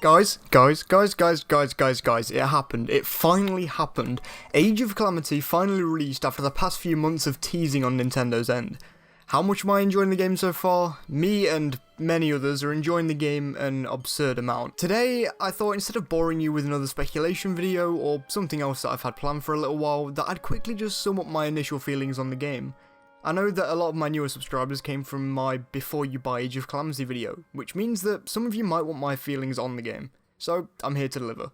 Guys, it happened. It finally happened. Age of Calamity finally released after the past few months of teasing on Nintendo's end. How much am I enjoying the game so far? Me and many others are enjoying the game an absurd amount. Today, I thought instead of boring you with another speculation video or something else that I've had planned for a little while, that I'd quickly just sum up my initial feelings on the game. I know that a lot of my newer subscribers came from my Before You Buy Age of Calamity video, which means that some of you might want my feelings on the game, so I'm here to deliver.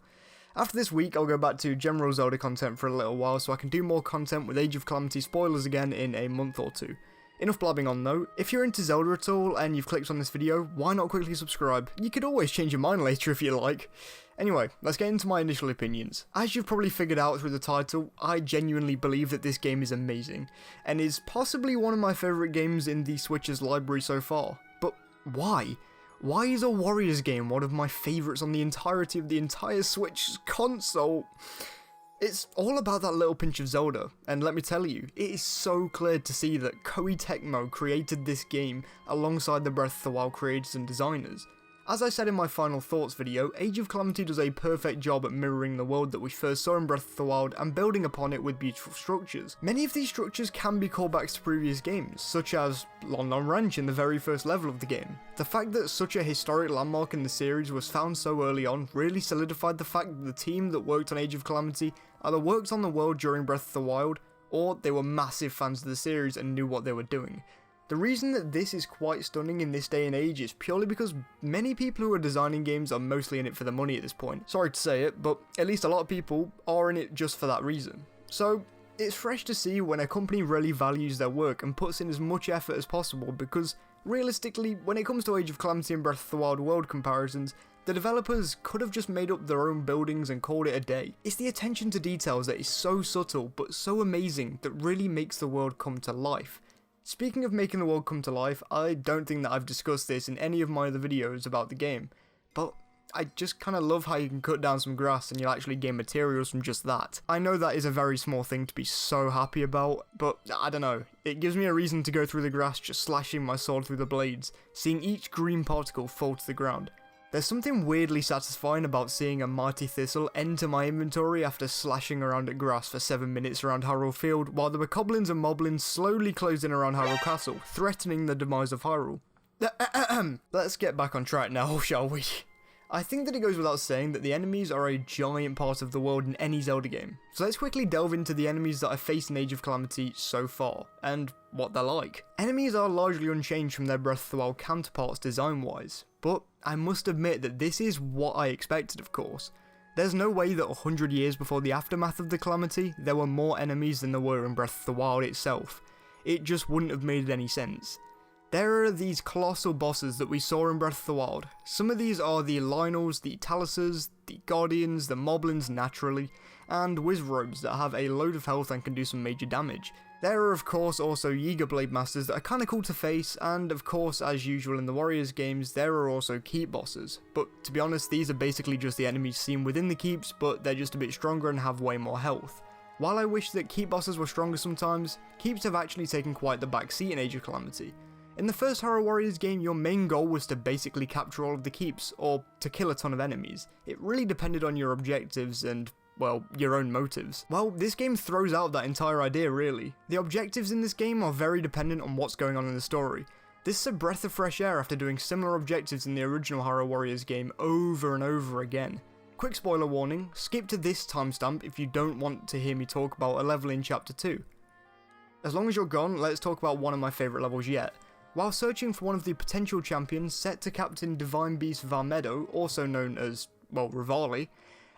After this week, I'll go back to general Zelda content for a little while so I can do more content with Age of Calamity spoilers again in a month or two. Enough blabbing on though. If you're into Zelda at all and you've clicked on this video, why not quickly subscribe? You could always change your mind later if you like. Anyway, let's get into my initial opinions. As you've probably figured out through the title, I genuinely believe that this game is amazing, and is possibly one of my favourite games in the Switch's library so far. But why? Why is a Warriors game one of my favourites on the entirety of the entire Switch console? It's all about that little pinch of Zelda, and let me tell you, it is so clear to see that Koei-Tecmo created this game alongside the Breath of the Wild creators and designers. As I said in my final thoughts video, Age of Calamity does a perfect job at mirroring the world that we first saw in Breath of the Wild and building upon it with beautiful structures. Many of these structures can be callbacks to previous games, such as Lon Lon Ranch in the very first level of the game. The fact that such a historic landmark in the series was found so early on really solidified the fact that the team that worked on Age of Calamity either worked on the world during Breath of the Wild, or they were massive fans of the series and knew what they were doing. The reason that this is quite stunning in this day and age is purely because many people who are designing games are mostly in it for the money at this point. Sorry to say it, but at least a lot of people are in it just for that reason. So it's fresh to see when a company really values their work and puts in as much effort as possible, because realistically, when it comes to Age of Calamity and Breath of the Wild world comparisons, the developers could have just made up their own buildings and called it a day. It's the attention to details that is so subtle but so amazing that really makes the world come to life. Speaking of making the world come to life, I don't think that I've discussed this in any of my other videos about the game, but I just kinda love how you can cut down some grass and you'll actually gain materials from just that. I know that is a very small thing to be so happy about, but I don't know, it gives me a reason to go through the grass just slashing my sword through the blades, seeing each green particle fall to the ground. There's something weirdly satisfying about seeing a mighty thistle enter my inventory after slashing around at grass for 7 minutes around Hyrule Field, while the bokoblins and moblins slowly closed in around Hyrule Castle, threatening the demise of Hyrule. Let's get back on track now, shall we? I think that it goes without saying that the enemies are a giant part of the world in any Zelda game, so let's quickly delve into the enemies that I've faced in Age of Calamity so far, and what they're like. Enemies are largely unchanged from their Breath of the Wild counterparts design-wise, but I must admit that this is what I expected, of course. There's no way that 100 years before the aftermath of the Calamity, there were more enemies than there were in Breath of the Wild itself. It just wouldn't have made any sense. There are these colossal bosses that we saw in Breath of the Wild. Some of these are the Lynels, the Taluses, the Guardians, the Moblins naturally, and Wizrobes that have a load of health and can do some major damage. There are of course also Yiga Blade Masters that are kinda cool to face, and of course as usual in the Warriors games there are also keep bosses, but to be honest these are basically just the enemies seen within the keeps, but they're just a bit stronger and have way more health. While I wish that keep bosses were stronger sometimes, keeps have actually taken quite the back seat in Age of Calamity. In the first Hyrule Warriors game, your main goal was to basically capture all of the keeps, or to kill a ton of enemies. It really depended on your objectives and, well, your own motives. Well, this game throws out that entire idea really. The objectives in this game are very dependent on what's going on in the story. This is a breath of fresh air after doing similar objectives in the original Hyrule Warriors game over and over again. Quick spoiler warning, skip to this timestamp if you don't want to hear me talk about a level in Chapter 2. As long as you're gone, let's talk about one of my favourite levels yet. While searching for one of the potential champions set to Captain Divine Beast Varmedo, also known as, well, Revali,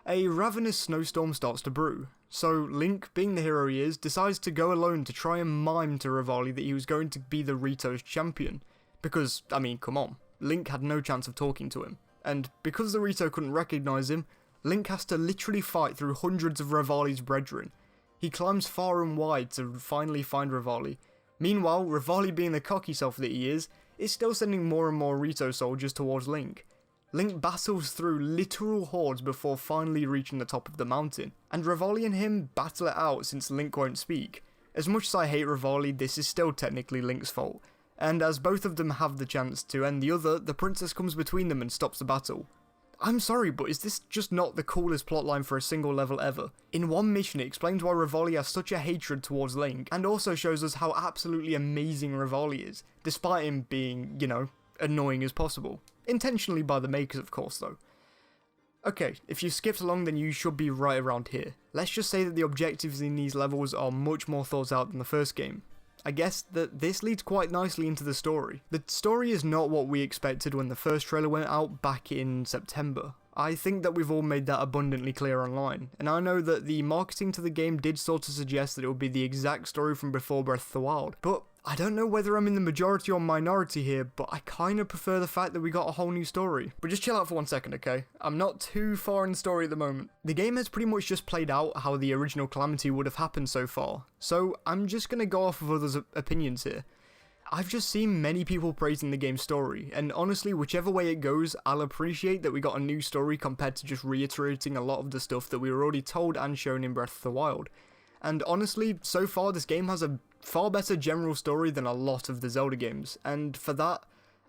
a ravenous snowstorm starts to brew. So Link, being the hero he is, decides to go alone to try and mime to Revali that he was going to be the Rito's champion. Because, I mean, come on, Link had no chance of talking to him. And because the Rito couldn't recognise him, Link has to literally fight through hundreds of Revali's brethren. He climbs far and wide to finally find Revali. Meanwhile, Revali, being the cocky self that he is still sending more and more Rito soldiers towards Link. Link battles through literal hordes before finally reaching the top of the mountain, and Revali and him battle it out since Link won't speak. As much as I hate Revali, this is still technically Link's fault, and as both of them have the chance to end the other, the princess comes between them and stops the battle. I'm sorry, but is this just not the coolest plotline for a single level ever? In one mission it explains why Revali has such a hatred towards Link, and also shows us how absolutely amazing Revali is, despite him being, you know, annoying as possible. Intentionally by the makers of course though. Okay, if you skipped along then you should be right around here. Let's just say that the objectives in these levels are much more thought out than the first game. I guess that this leads quite nicely into the story. The story is not what we expected when the first trailer went out back in September. I think that we've all made that abundantly clear online, and I know that the marketing to the game did sort of suggest that it would be the exact story from before Breath of the Wild, but I don't know whether I'm in the majority or minority here, but I kinda prefer the fact that we got a whole new story. But just chill out for 1 second, okay? I'm not too far in the story at the moment. The game has pretty much just played out how the original Calamity would have happened so far, so I'm just gonna go off of others' opinions here. I've just seen many people praising the game's story, and honestly, whichever way it goes, I'll appreciate that we got a new story compared to just reiterating a lot of the stuff that we were already told and shown in Breath of the Wild. And honestly, so far this game has a far better general story than a lot of the Zelda games, and for that,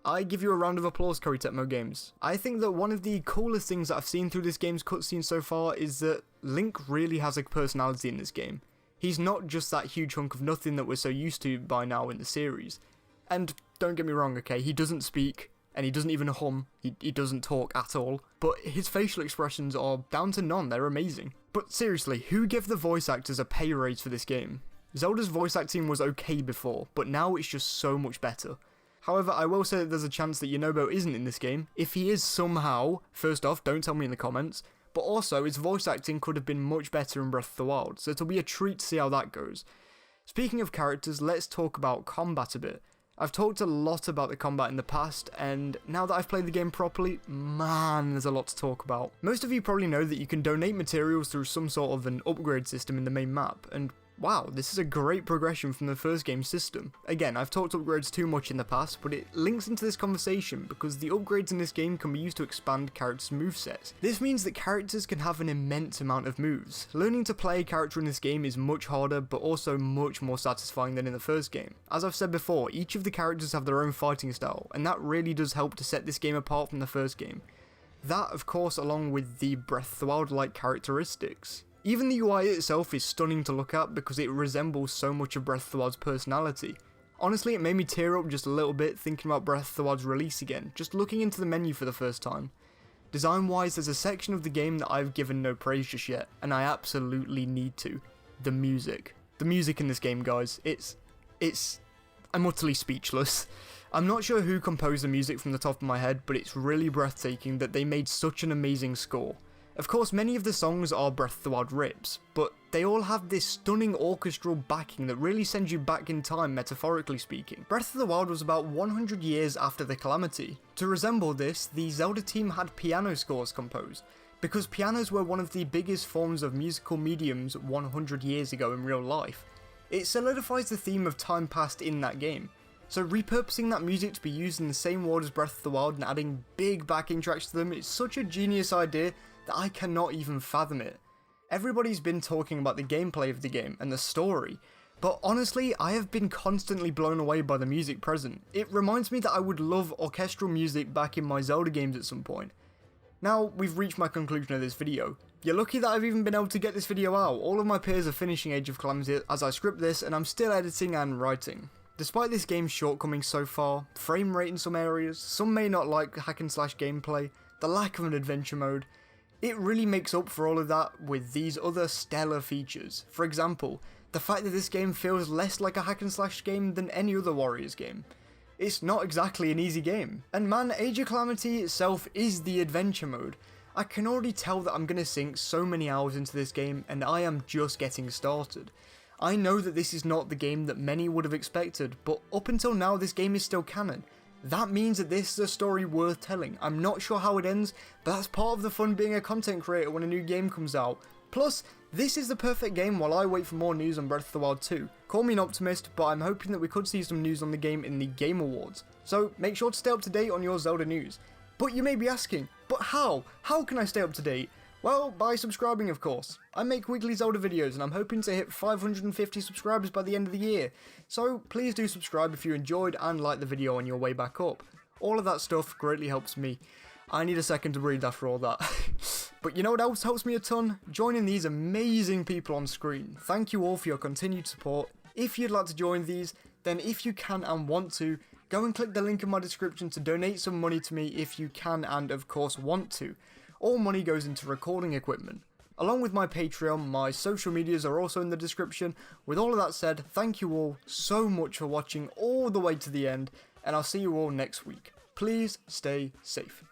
I give you a round of applause, Koei-Tecmo Games. I think that one of the coolest things that I've seen through this game's cutscene so far is that Link really has a personality in this game. He's not just that huge hunk of nothing that we're so used to by now in the series. And don't get me wrong, okay, he doesn't speak, and he doesn't even hum, he doesn't talk at all, but his facial expressions are down to none, they're amazing. But seriously, who gave the voice actors a pay raise for this game? Zelda's voice acting was okay before, but now it's just so much better. However, I will say that there's a chance that Yunobo isn't in this game. If he is somehow, first off, don't tell me in the comments, but also his voice acting could have been much better in Breath of the Wild, so it'll be a treat to see how that goes. Speaking of characters, let's talk about combat a bit. I've talked a lot about the combat in the past, and now that I've played the game properly, man, there's a lot to talk about. Most of you probably know that you can donate materials through some sort of an upgrade system in the main map, and wow, this is a great progression from the first game's system. Again, I've talked upgrades too much in the past, but it links into this conversation because the upgrades in this game can be used to expand characters' movesets. This means that characters can have an immense amount of moves. Learning to play a character in this game is much harder, but also much more satisfying than in the first game. As I've said before, each of the characters have their own fighting style, and that really does help to set this game apart from the first game. That, of course, along with the Breath of the Wild-like characteristics. Even the UI itself is stunning to look at because it resembles so much of Breath of the Wild's personality. Honestly, it made me tear up just a little bit thinking about Breath of the Wild's release again, just looking into the menu for the first time. Design wise, there's a section of the game that I've given no praise just yet, and I absolutely need to. The music. The music in this game, guys, I'm utterly speechless. I'm not sure who composed the music from the top of my head, but it's really breathtaking that they made such an amazing score. Of course, many of the songs are Breath of the Wild rips, but they all have this stunning orchestral backing that really sends you back in time, metaphorically speaking. Breath of the Wild was about 100 years after the Calamity. To resemble this, the Zelda team had piano scores composed, because pianos were one of the biggest forms of musical mediums 100 years ago in real life. It solidifies the theme of time past in that game. So repurposing that music to be used in the same world as Breath of the Wild and adding big backing tracks to them is such a genius idea that I cannot even fathom it. Everybody's been talking about the gameplay of the game and the story, but honestly, I have been constantly blown away by the music present. It reminds me that I would love orchestral music back in my Zelda games at some point. Now, we've reached my conclusion of this video. You're lucky that I've even been able to get this video out. All of my peers are finishing Age of Calamity as I script this, and I'm still editing and writing. Despite this game's shortcomings so far, frame rate in some areas, some may not like hack and slash gameplay, the lack of an adventure mode, it really makes up for all of that with these other stellar features. For example, the fact that this game feels less like a hack and slash game than any other Warriors game. It's not exactly an easy game. And man, Age of Calamity itself is the adventure mode. I can already tell that I'm going to sink so many hours into this game, and I am just getting started. I know that this is not the game that many would have expected, but up until now this game is still canon. That means that this is a story worth telling. I'm not sure how it ends, but that's part of the fun being a content creator when a new game comes out. Plus, this is the perfect game while I wait for more news on Breath of the Wild 2. Call me an optimist, but I'm hoping that we could see some news on the game in the Game Awards. So make sure to stay up to date on your Zelda news. But you may be asking, but how? How can I stay up to date? Well, by subscribing of course. I make weekly Zelda videos and I'm hoping to hit 550 subscribers by the end of the year, so please do subscribe if you enjoyed and like the video on your way back up. All of that stuff greatly helps me. I need a second to breathe after all that. But you know what else helps me a ton? Joining these amazing people on screen. Thank you all for your continued support. If you'd like to join these, then if you can and want to, go and click the link in my description to donate some money to me if you can and of course want to. All money goes into recording equipment. Along with my Patreon, my social medias are also in the description. With all of that said, thank you all so much for watching all the way to the end, and I'll see you all next week. Please stay safe.